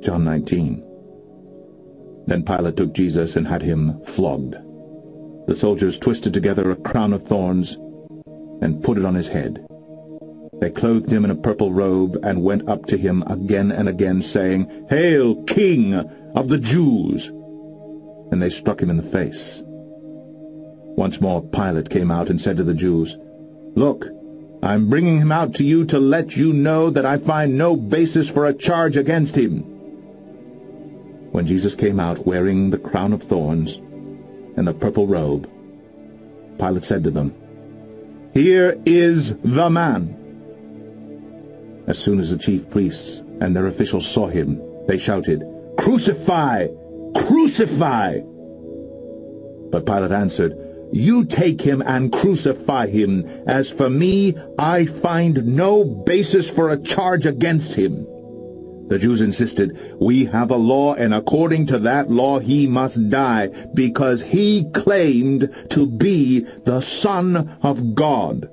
John 19. Then Pilate took Jesus and had him flogged. The soldiers twisted together a crown of thorns and put it on his head. They clothed him in a purple robe and went up to him again and again, saying, "Hail, King of the Jews!" And they struck him in the face. Once more Pilate came out and said to the Jews, "Look, I'm bringing him out to you to let you know that I find no basis for a charge against him." When Jesus came out wearing the crown of thorns and the purple robe, Pilate said to them, "Here is the man." As soon as the chief priests and their officials saw him, they shouted, "Crucify! Crucify!" But Pilate answered, "You take him and crucify him. As for me, I find no basis for a charge against him." The Jews insisted, "We have a law, and according to that law he must die, because he claimed to be the Son of God."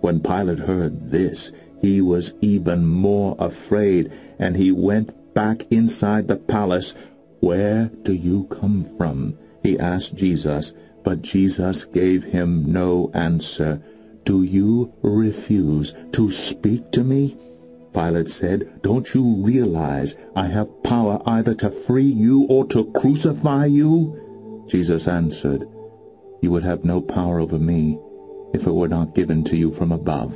When Pilate heard this, he was even more afraid, and he went back inside the palace. "Where do you come from?" he asked Jesus, but Jesus gave him no answer. "Do you refuse to speak to me?" Pilate said, "Don't you realize I have power either to free you or to crucify you?" Jesus answered, "You would have no power over me if it were not given to you from above.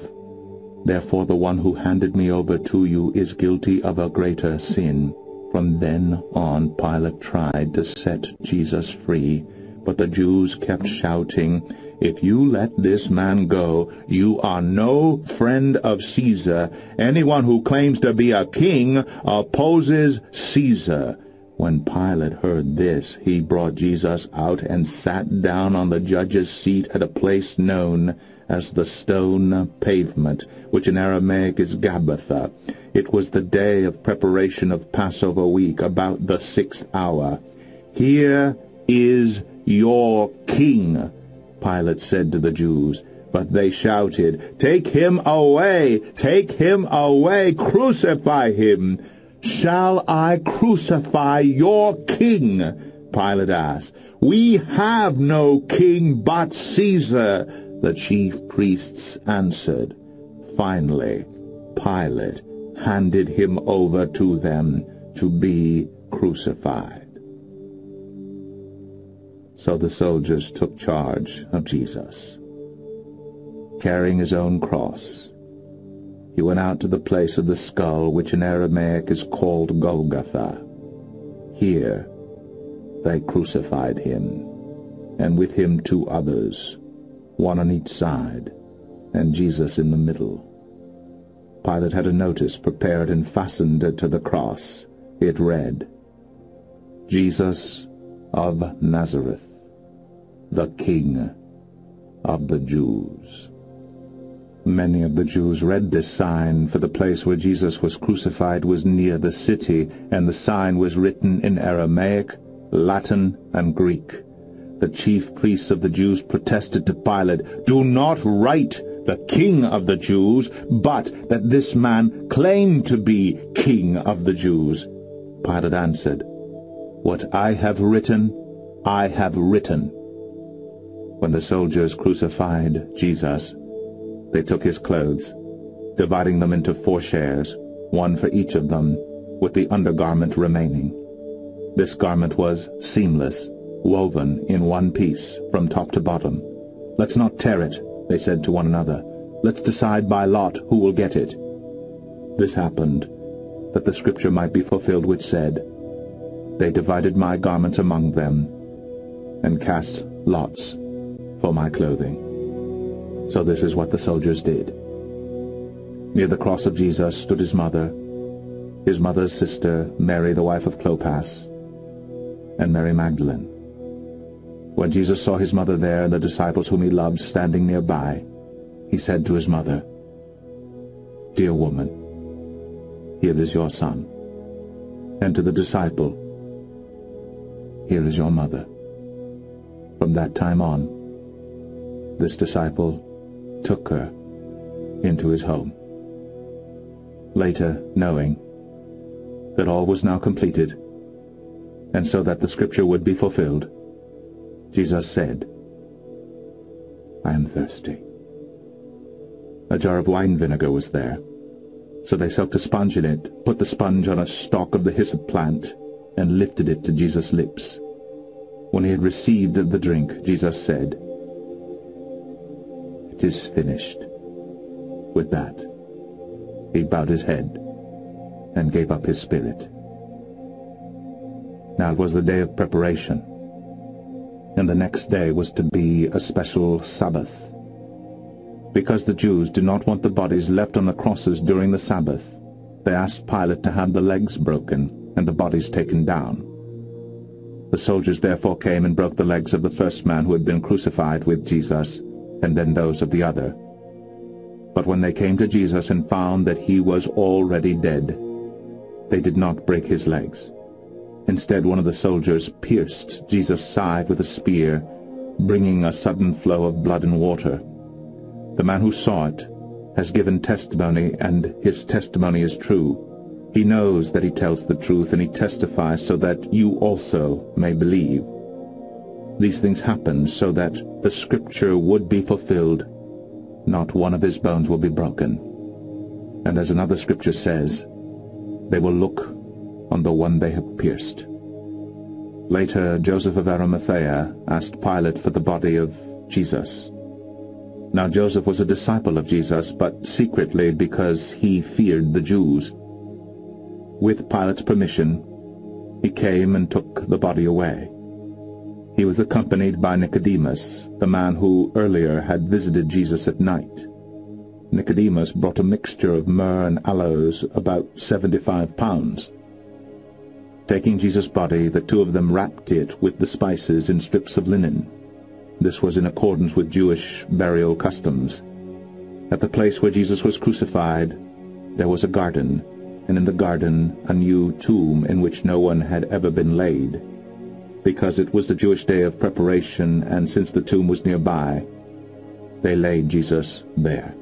Therefore the one who handed me over to you is guilty of a greater sin." From then on Pilate tried to set Jesus free, but the Jews kept shouting, "If you let this man go, you are no friend of Caesar. Anyone who claims to be a king opposes Caesar." When Pilate heard this, he brought Jesus out and sat down on the judge's seat at a place known as the Stone Pavement, which in Aramaic is Gabbatha. It was the day of preparation of Passover week, about the 6th hour. "Here is your king," Pilate said to the Jews. But they shouted, "Take him away! Take him away! Crucify him!" "Shall I crucify your king?" Pilate asked. "We have no king but Caesar," the chief priests answered. Finally, Pilate handed him over to them to be crucified. So the soldiers took charge of Jesus. Carrying his own cross, he went out to the place of the skull, which in Aramaic is called Golgotha. Here they crucified him, and with him 2 others, one on each side, and Jesus in the middle. Pilate had a notice prepared and fastened to the cross. It read, "Jesus of Nazareth, the King of the Jews." Many of the Jews read this sign, for the place where Jesus was crucified was near the city, and the sign was written in Aramaic, Latin, and Greek. The chief priests of the Jews protested to Pilate, "Do not write the King of the Jews, but that this man claimed to be King of the Jews." Pilate answered, "What I have written, I have written." When the soldiers crucified Jesus, they took his clothes, dividing them into 4 shares, one for each of them, with the undergarment remaining. This garment was seamless, woven in one piece from top to bottom. "Let's not tear it," they said to one another. "Let's decide by lot who will get it." This happened that the scripture might be fulfilled which said, "They divided my garments among them, and cast lots for my clothing." So this is what the soldiers did. Near the cross of Jesus stood his mother's sister, Mary the wife of Clopas, and Mary Magdalene. When Jesus saw his mother there and the disciples whom he loved standing nearby, he said to his mother, "Dear woman, here is your son." And to the disciple, "Here is your mother." From that time on, this disciple took her into his home. Later, knowing that all was now completed, and so that the scripture would be fulfilled, Jesus said, "I am thirsty." A jar of wine vinegar was there, so they soaked a sponge in it, put the sponge on a stalk of the hyssop plant, and lifted it to Jesus' lips. When he had received the drink, Jesus said, "It is finished." With that, he bowed his head and gave up his spirit. Now it was the day of preparation, and the next day was to be a special Sabbath. Because the Jews did not want the bodies left on the crosses during the Sabbath, they asked Pilate to have the legs broken and the bodies taken down. The soldiers therefore came and broke the legs of the first man who had been crucified with Jesus, and then those of the other. But when they came to Jesus and found that he was already dead, they did not break his legs. Instead, one of the soldiers pierced Jesus' side with a spear, bringing a sudden flow of blood and water. The man who saw it has given testimony, and his testimony is true. He knows that he tells the truth, and he testifies so that you also may believe. These things happened so that the scripture would be fulfilled, "Not one of his bones will be broken." And as another scripture says, "They will look on the one they have pierced." Later, Joseph of Arimathea asked Pilate for the body of Jesus. Now Joseph was a disciple of Jesus, but secretly because he feared the Jews. With Pilate's permission, he came and took the body away. He was accompanied by Nicodemus, the man who earlier had visited Jesus at night. Nicodemus brought a mixture of myrrh and aloes, about 75 pounds. Taking Jesus' body, the two of them wrapped it with the spices in strips of linen. This was in accordance with Jewish burial customs. At the place where Jesus was crucified, there was a garden, and in the garden a new tomb in which no one had ever been laid. Because it was the Jewish day of preparation, and since the tomb was nearby, they laid Jesus there.